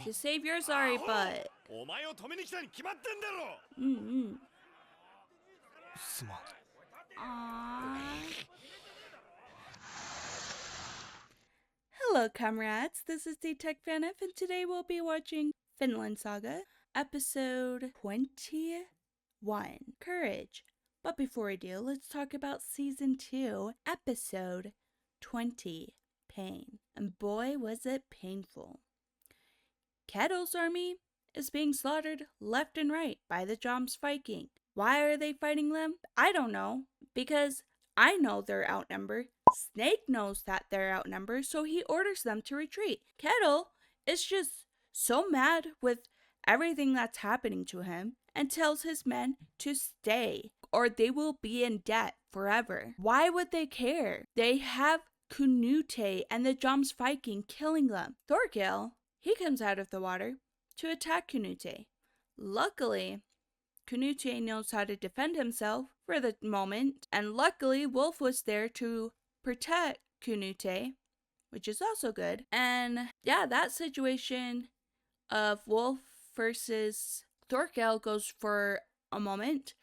To save your sorry butt. Hello, comrades. This is the Tech Fan F, and today we'll be watching Vinland Saga, episode 21, Courage. But before we do, let's talk about season 2, episode 20, Pain. And boy, was it painful. Kettle's army is being slaughtered left and right by the Joms Viking. Why are they fighting them? I don't know, because I know they're outnumbered. Snake knows that they're outnumbered, so he orders them to retreat. Kettle is just so mad with everything that's happening to him and tells his men to stay or they will be in debt forever. Why would they care? They have Knute and the Joms Viking killing them. Thorkel, he comes out of the water to attack Knute. Luckily, Knute knows how to defend himself for the moment, and luckily Wolf was there to protect Knute, which is also good. And yeah, that situation of Wolf versus Thorkel goes for a moment,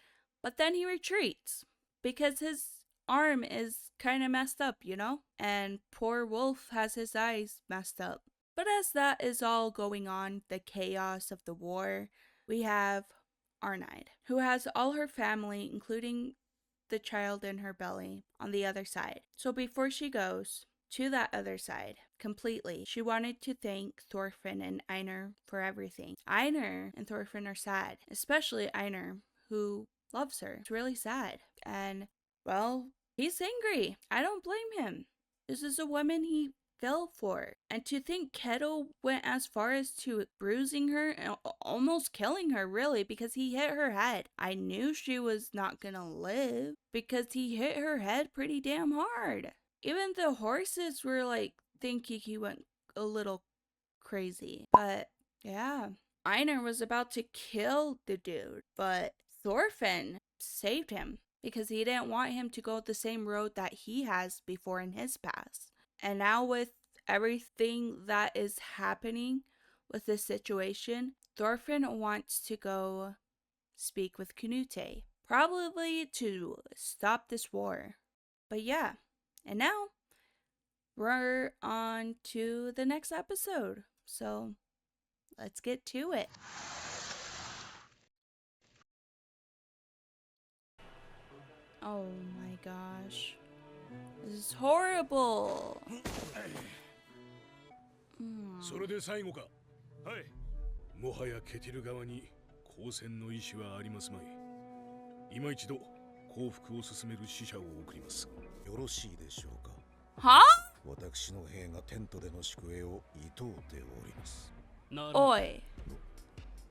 but then he retreats because his arm is kind of messed up, you know? And poor Wolf has his eyes messed up. But as that is all going on, the chaos of the war, we have Arnheid, who has all her family, including the child in her belly, on the other side. So before she goes to that other side completely, she wanted to thank Thorfinn and Einar for everything. Einar and Thorfinn are sad, especially Einar, who loves her. It's really sad. And, well, he's angry. I don't blame him. This is a woman he fell for. And to think Kettle went as far as to bruising her and almost killing her, really, because he hit her head. I knew she was not gonna live because he hit her head pretty damn hard. Even the horses were like thinking he went a little crazy. But yeah, Einar was about to kill the dude, but Thorfinn saved him because he didn't want him to go the same road that he has before in his past. And now with everything that is happening with this situation, Thorfinn wants to go speak with Knute, probably to stop this war. But yeah, and now we're on to the next episode. So let's get to it. Oh my gosh. This is horrible. それで最後か。はい。もはやケティル側に交戦の意思はありますまい。今一度降伏を進める使者を送ります。よろしいでしょうか。は？私の兵がテントでの宿営を厭うております。おい。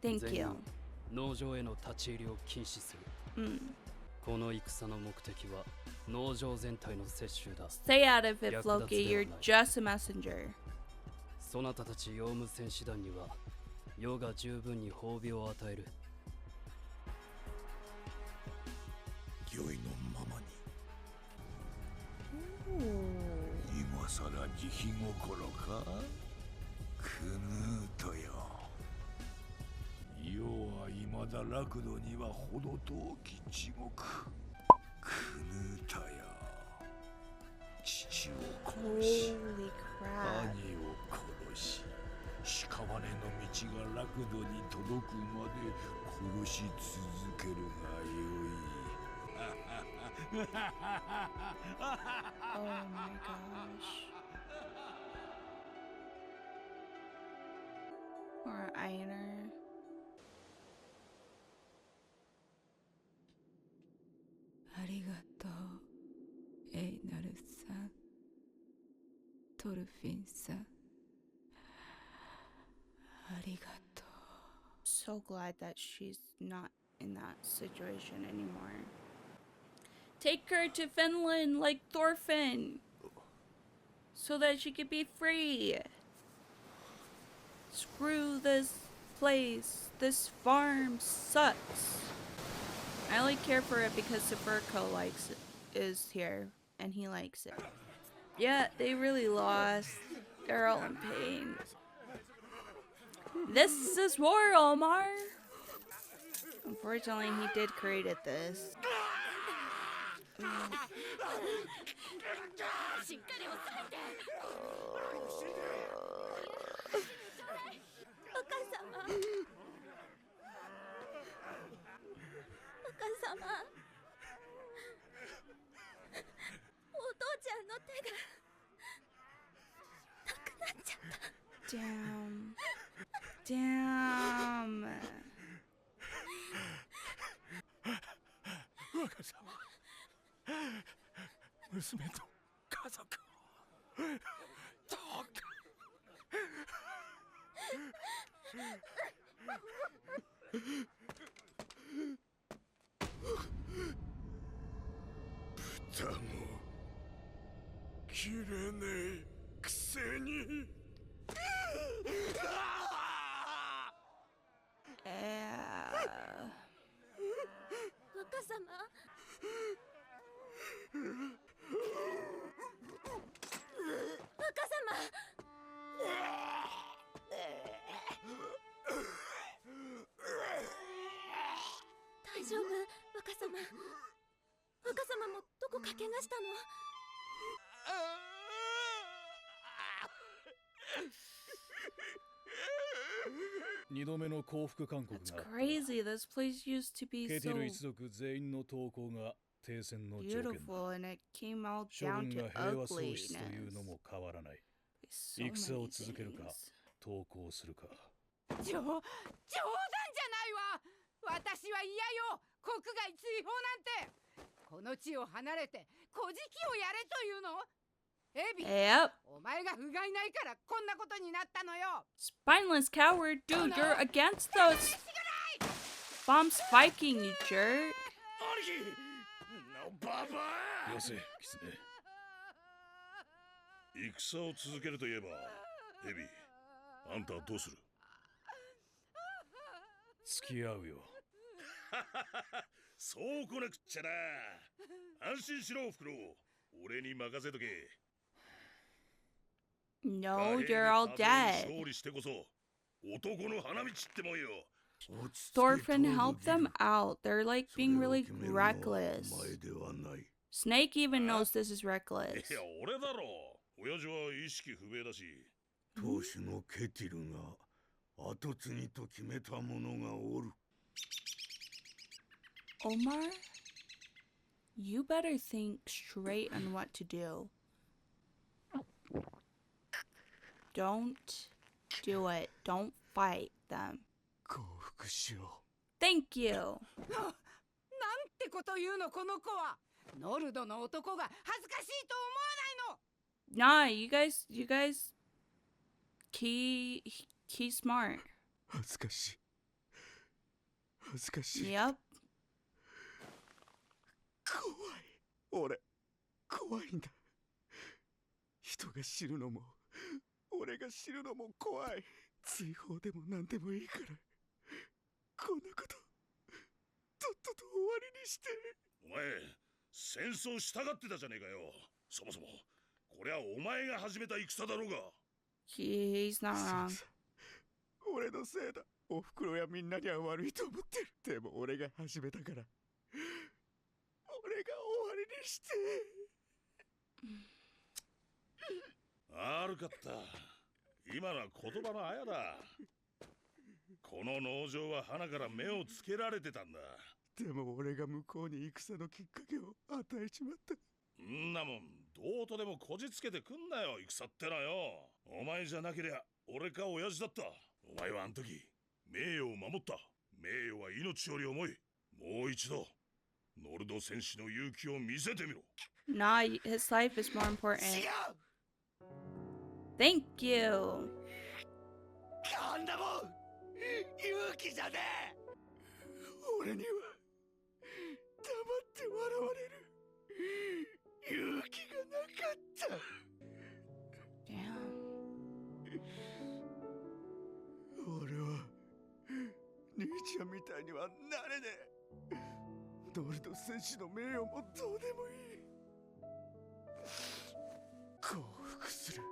Thank you. 農場への立ち入りを禁止する。この戦の目的は農場全体の接収だ。Stay out of it, Floki. You're just a messenger. そなたたち用務戦士団には世が十分に褒美を与える。良いのままに。今さら慈悲心か。クヌートよ。世は未だ楽土には程遠き地獄。クヌータよ。父を殺し、兄を殺し、屍の道が楽土に届くまで殺し続けるがよい。Oh my gosh. Or Einar. Arigatou, Einar-san, Thorfinn-san. Arigatou. So glad that she's not in that situation anymore. Take her to Finland like Thorfinn, so that she could be free. Screw this place. This farm sucks. I only care for it because Saburko likes it, is here, and he likes it. Yeah, they really lost. They're all in pain. This is war, Omar. Unfortunately, he did create this. Damn. Damn. 若様、娘と家族をどうか。豚も切れねえくせに。若様。若様。大丈夫、若様。若様もどこか怪我したの？二度目の降伏勧告 That's が crazy. This place used to be ケティ so ル一族全員の投降が停戦の条件だ。 beautiful, and it came all 諸 down 軍 to が平和喪失という ugliness. のも変わらない。 So 戦を many 続けるか things. 投降するか。冗談じゃないわ。私は嫌よ。国外追放なんて。この地を離れて古事記をやれというの？エビ、 Yep. お前が不甲斐ないからこんなことになったのよ。 Spineless coward. Dude, you're against those bombs Viking, you jerk. 兄貴のババア。よせ、キツネ。戦を続けるといえば、エビ、あんたはどうする？付き合うよ。そうこなくっちゃな。安心しろ、おふくろ。俺に任せとけ。 No, you're all dead. 勝利してこそ男の花道ってもんよ。 Thorfinn helped them out. They're like being really reckless. Snake even knows this is reckless. いや、俺だろ。親父は意識不明だし。当主のケティルが後継ぎと決めた者がおる。 Omar, you better think straight on what to do. Don't do it. Don't fight them. 降伏しよ Thank you. なんてこと言うのこの子は。ノルドの男が恥ずかしいと思わないの？ Nah, you guys, he's smart. う。恥ずかしい。恥ずかしい。 Yep. 怖い。俺、怖いんだ。人が死ぬのも、俺が死ぬのも怖い。追放でも何でもいいから、こんなこと、とっとと終わりにして。お前、戦争したがってたじゃねえかよ。そもそも、こりゃお前が始めた戦だろうが。He's not そう wrong. さ俺のせいだ。おふくろやみんなには悪いと思ってる。でも俺が始めたから、俺が終わりにして。悪かった。今のは言葉のあやだ。この農場は花から目をつけられてたんだ。でも俺が向こうに戦のきっかけを与えちまった。んなもん、どうとでもこじつけてくんなよ、戦ってのよ。お前じゃなけりゃ、俺か親父だった。お前はあん時、名誉を守った。名誉は命より重い。もう一度、ノルド戦士の勇気を見せてみろ。Nah, his life is more important. Thank you. こんなもん勇気じゃねえ。俺には黙って笑われる勇気がなかった。 Damn. 俺は兄ちゃんみたいにはなれねえ。ノルド戦士の名誉もどうでもいい。降伏する。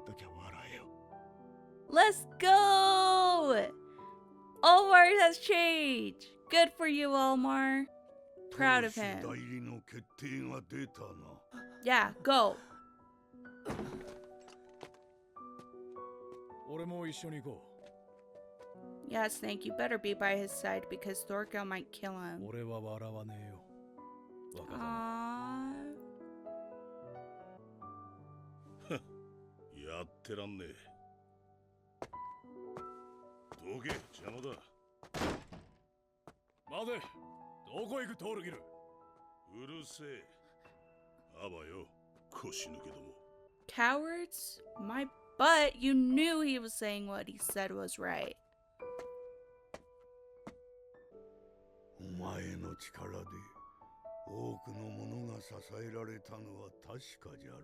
だけは笑えよ。 Let's go! Omar has changed. Good for you, Omar. Proud of 投手 him. 代理の決定が出たな。 Yeah, go. 俺も一緒に行こ Yeah, Snake, you better be by his side because Thorkel might kill う。 him. 俺は笑わねえよ。若様。 Aww. やってらんねえ。どけ、邪魔だ。待て、どこ行くトールギル。うるせえ。あばよ、腰抜けども。 Cowards? My butt, you knew he was saying what he said was right. お前の力で多くの者が支えられたのは確かじゃろう。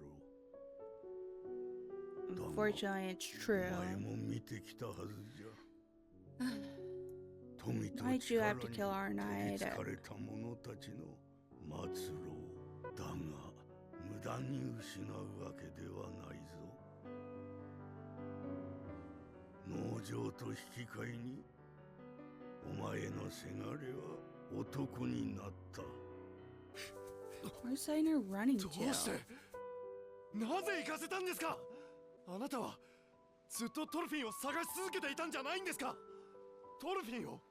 Unfortunately, it's true. お前も見てきたはずじゃ。富と Why'd you 力 have に to 取 kill our り knight? つかれた者たちの末路だが無駄に失うわけではないぞ。農場と引き換えにお前のせがれは男になった。 Where's Signer running ど to? うしてなぜ行かせたんですか。あなたはずっとトルフィンを探し続けていたんじゃないんですか。トルフィンを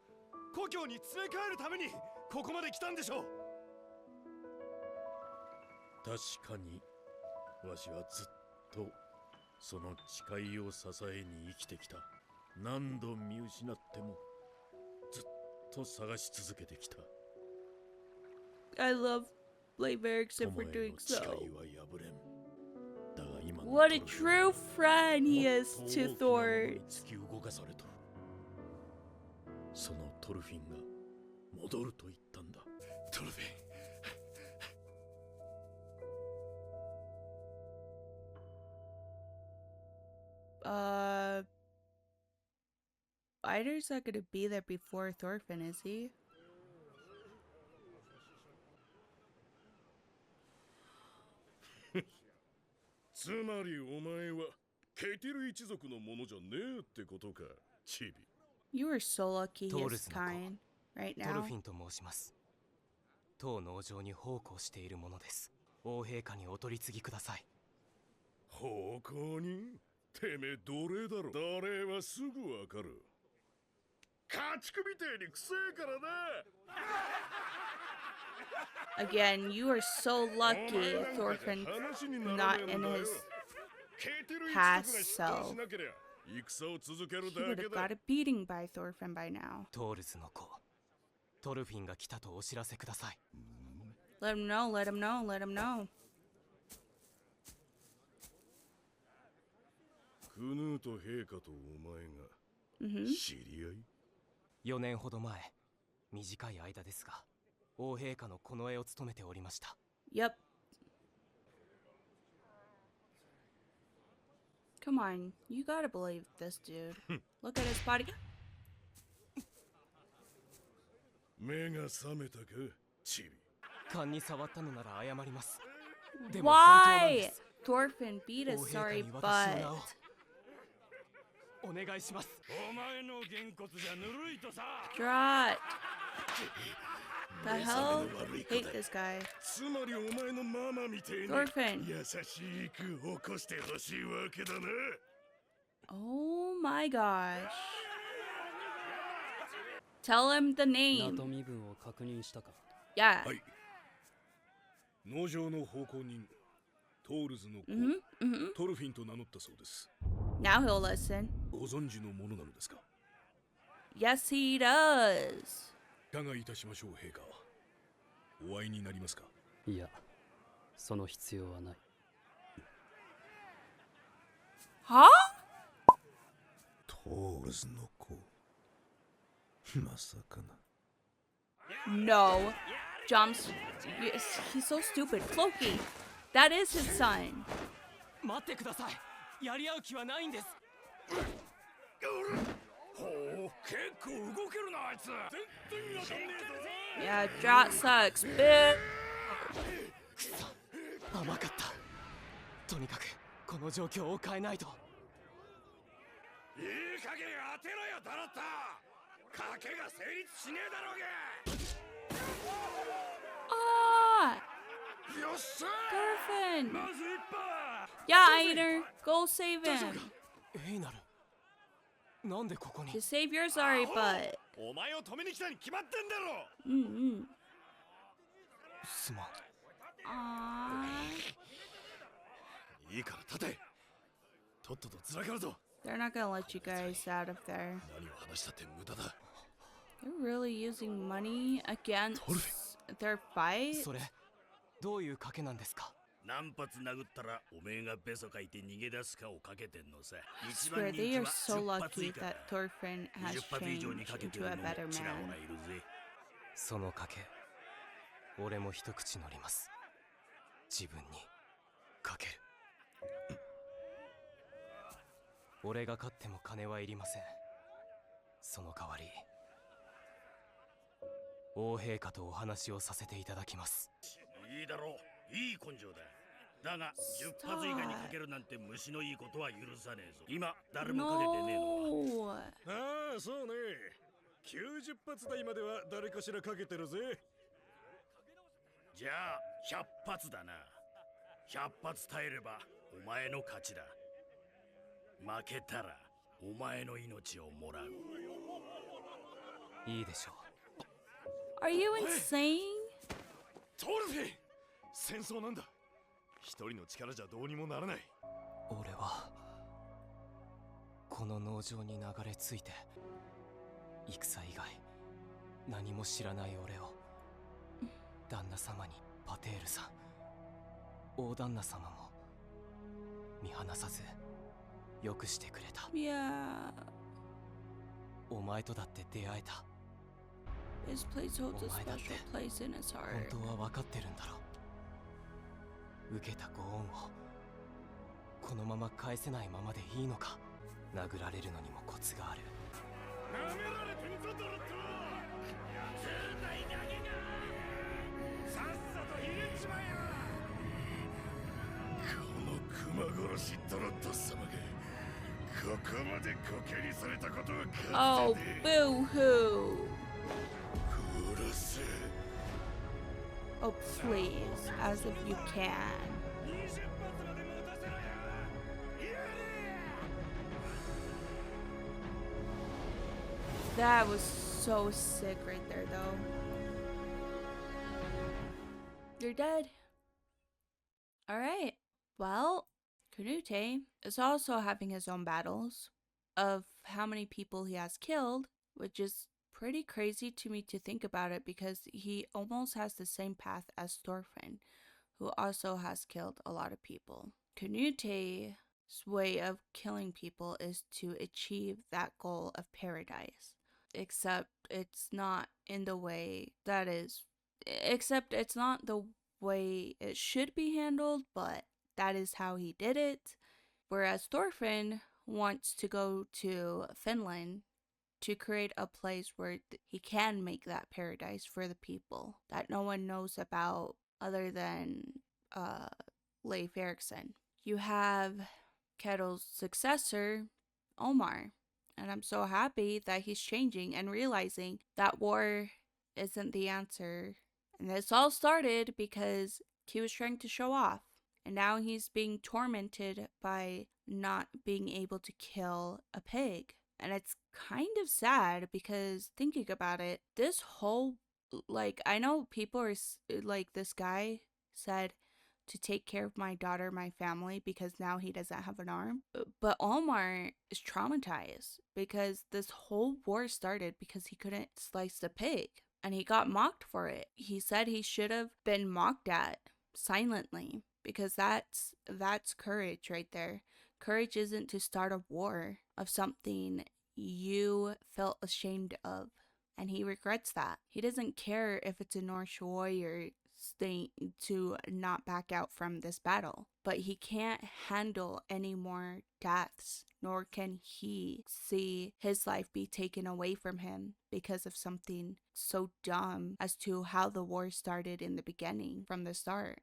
故郷に連れ帰るためにここまで来たんでしょう。確かに、わしはずっとその誓いを支えに生きてきた。何度見失ってもずっと探し続けてきた。 I love Blade Erickson 友 for へ doing の誓い so. は破れん。だが今の What a トルフィンは true friend he is もっ to と大きなもの Thor. に突き動かされとる。そのトルフィンが戻ると言ったんだ。トルフィン。 Ider's not gonna be there before Thorfinn, is he? つまりお前はケティル一族のものじゃねえってことか、チビ。 You are so lucky he is Taurusの子。 kind right トル now. フィンと申します。当農場に奉公しているものです。王陛下にお取り次ぎください。奉公人？てめえ奴隷だろ。奴隷はすぐわかる。家畜みてえにくせえからな。 Again, you are so lucky Thorfinn's not in his past self. He would have got a beating by Thorfinn by now. トールズの子、トルフィンが来たとお知らせください。 Let him know, let him know, let him know. クヌーと陛下とお前が知り合い？ 4年ほど前、短い間ですが、王陛下の近衛を務めておりました。 Yep. Come on, you gotta believe this dude. Look at his body. 目が覚めたか、チビ。勘に触ったのなら謝ります。でも本当なんで Why? す。 Thorfinn beat his sorry 王陛下に私の名を butt. お願いします。お前のげんこつじゃぬるいとさ。 Drat. The hell? Hate this guy. つまりお前のママみてえに Thorfinn. 優しく起こしてほしいわけだな。 Oh my gosh. Tell him the 名 name. と身分を確認したか。 Yeah. はい。農場の奉公人、トールズの子、トルフィンと名乗ったそうです。 Now he'll listen. ご存知のものなのですか？ Yes, he does. いかがいたしましょう、陛下。お会いになりますか？いや、その必要はない。Huh? トールズの子。まさかな。 No. Jumps. Yes, he's so stupid. Floki. That is his son. 待ってください。やり合う気はないんです。ほう、結構動けるな、あいつ。全然当たんねえぞ。 Yeah, Drat sucks. Boo. 甘かった。とにかくこの状況を変えないと。いい加減当てろよタロット。賭けが成立しねえだろうが。 Ah! よっしゃ Thorfinn! まず一発。 Yeah, Ainer! Go save him! エイナル、なんでここに？ To save your sorry butt. お前を止めに来たに決まってんだろ。すまん。Aww. いいから立て。とっととずらかるぞ。 They're not gonna let you guys out of there. 何を話したって無駄だ。 They're really using money against their fight? それ、どういう賭けなんですか？何発殴ったらおめえがベソかいて逃げ出すかをかけてんのさ。 I 一 swear 番 they 人気 are は so 10発 lucky 以下だ。 that Thorfinn has 20発以上に changed かけてる into の a も better ちらほ man. らいるぜ。その賭け、俺も一口乗ります。自分にかける。俺が勝っても金はいりません。その代わり王陛下とお話をさせていただきます。いいだろう。いい根性だ。だが10発以下にかけるなんて虫のいいことは許さねえぞ。今誰もかけてねえのは。 No! ああそうね。90発台までは誰かしらかけてるぜ。じゃあ100発だな。100発耐えればお前の勝ちだ。負けたらお前の命をもらう。いいでしょ Are you insane? トルフィン、戦争なんだ。一人の力じゃどうにもならない。う。俺はこの農場に流れ着いて戦以外何も知らない俺を旦那様にパテールさん、大旦那様も見放さずよくしてくれた。 Yeah. お前とだって出会えた。 This place holds a Oh my God. special place in his 本 heart. 当は分かってるんだろう。受けたご恩をこのまま返せないままでいいのか。殴られるのにもコツがある。なめられてんぞドロット。絶対投げがさっさと入れちまえよ。この熊殺しドロット様がここまでコケにされたことは Oh, 勝手で boo hoo! 殺せ。 Oh, please, as if you can. 20発まで持たせろよ。やれ。 That was so sick right there, though. You're dead. Alright. Well, Canute is also having his own battles of how many people he has killed, which is pretty crazy to me to think about it because he almost has the same path as Thorfinn, who also has killed a lot of people. Canute's way of killing people is to achieve that goal of paradise. Except it's not in the way that is, except it's not the way it should be handled, but that is how he did it. Whereas Thorfinn wants to go to Finland to create a place where he can make that paradise for the people that no one knows about other than Leif Erikson. You have Kettle's successor, Omar, and I'm so happy that he's changing and realizing that war isn't the answer. And this all started because he was trying to show off. And now he's being tormented by not being able to kill a pig. And it's kind of sad because thinking about it, this whole, like, I know people are like, this guy said to take care of my daughter, my family, because now he doesn't have an arm. But Omar is traumatized because this whole war started because he couldn't slice the pig. And he got mocked for it. He said he should have been mocked at silently because that's courage right there. Courage isn't to start a war of something you felt ashamed of. And he regrets that. He doesn't care if it's a Norse warrior thing to not back out from this battle. But he can't handle any more deaths, nor can he see his life be taken away from him because of something so dumb as to how the war started in the beginning, from the start.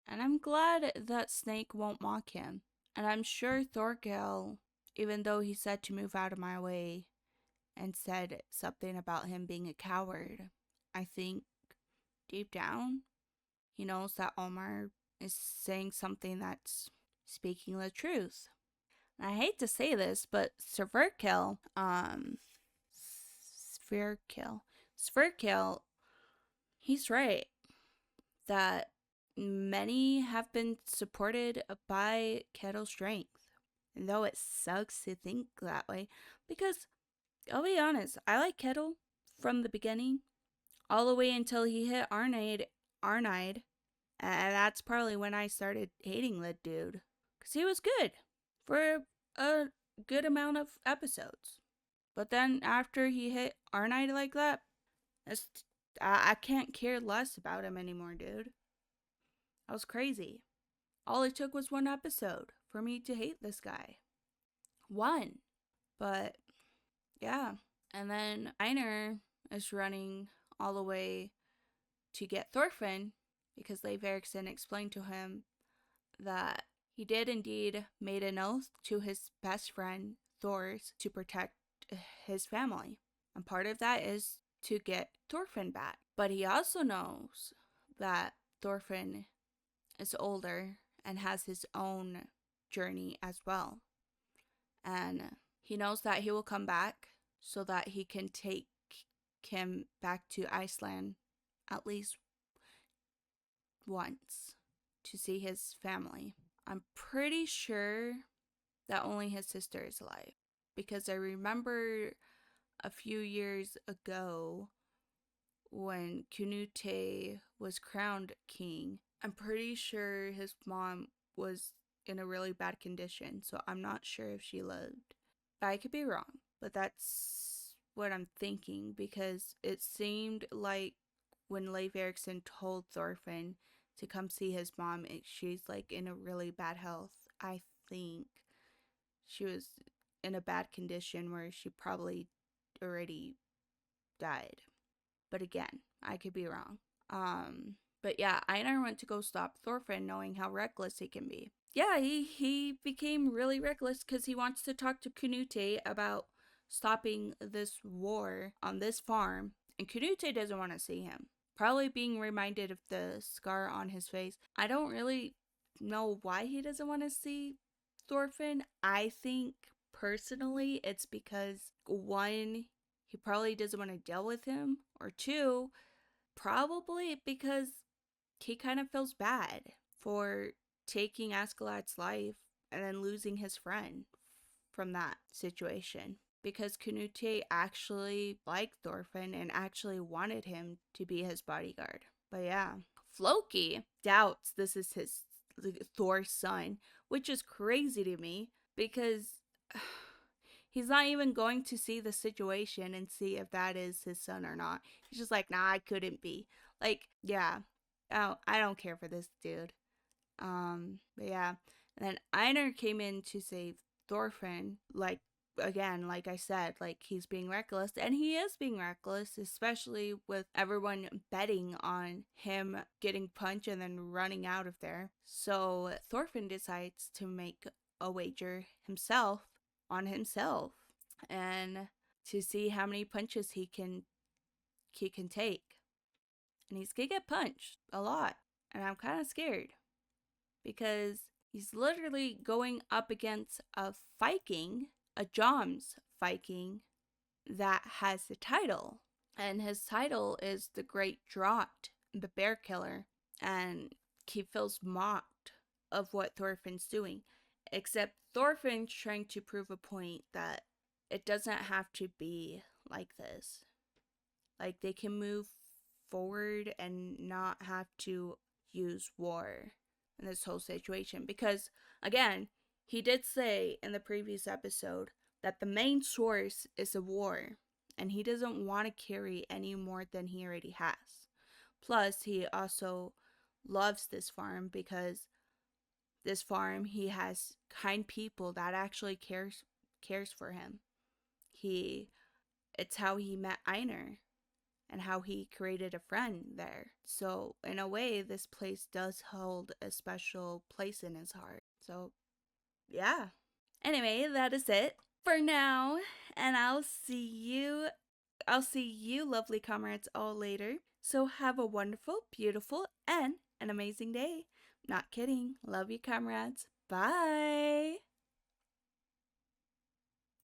And I'm glad that Snake won't mock him. And I'm sure Thorkel, even though he said to move out of my way and said something about him being a coward, I think deep down he knows that Omar is saying something that's speaking the truth. And I hate to say this, but Sverkel, he's right that many have been supported by Kettle's strength. And though it sucks to think that way, because I'll be honest, I like Kettle from the beginning, all the way until he hit Arnide, and that's probably when I started hating the dude, because he was good for a good amount of episodes. But then after he hit Arnide like that, I can't care less about him anymore, dude. That was crazy. All it took was one episode for me to hate this guy. One. But, yeah. And then Einar is running all the way to get Thorfinn because Leif Erikson explained to him that he did indeed made an oath to his best friend, Thor's, to protect his family. And part of that is to get Thorfinn back. But he also knows that Thorfinn is older and has his own journey as well. And he knows that he will come back so that he can take him back to Iceland at least once to see his family. I'm pretty sure that only his sister is alive, because I remember a few years ago when Canute was crowned king, I'm pretty sure his mom was in a really bad condition, so I'm not sure if she lived. I could be wrong, but that's what I'm thinking, because it seemed like when Leif Erikson told Thorfinn to come see his mom, she's like in a really bad health. I think she was in a bad condition where she probably already died. But again, I could be wrong. But yeah, Einar went to go stop Thorfinn, knowing how reckless he can be. Yeah, he became really reckless because he wants to talk to Canute about stopping this war on this farm, and Canute doesn't want to see him. Probably being reminded of the scar on his face. I don't really know why he doesn't want to see Thorfinn. I think personally it's because, one, he probably doesn't want to deal with him, or two, probably because he kind of feels bad for taking Askeladd's life and then losing his friend from that situation. Because Canute actually liked Thorfinn and actually wanted him to be his bodyguard. But yeah, Floki doubts this is his Thor's son, which is crazy to me because he's not even going to see the situation and see if that is his son or not. He's just like, nah, I couldn't be. Like, yeah, oh, I don't care for this dude. But yeah, and then Einar came in to save Thorfinn, like, again, like I said, like, he's being reckless, and he is being reckless, especially with everyone betting on him getting punched and then running out of there. So Thorfinn decides to make a wager himself on himself and to see how many punches he can take. And he's gonna get punched a lot, and I'm kind of scared because he's literally going up against a Viking, a Joms Viking, that has the title. And his title is the Great Drought, the Bear Killer. And he feels mocked of what Thorfinn's doing. Except Thorfinn's trying to prove a point that it doesn't have to be like this. Like, they can move forward and not have to use war in this whole situation. Because, again, he did say in the previous episode that the main source is a war, and he doesn't want to carry any more than he already has. Plus, he also loves this farm because this farm, he has kind people that actually cares for him. It's how he met Einar and how he created a friend there. So in a way, this place does hold a special place in his heart. So yeah. Anyway, that is it for now, and I'll see you lovely comrades all later. So have a wonderful, beautiful, and an amazing day. Not kidding. Love you, comrades. Bye.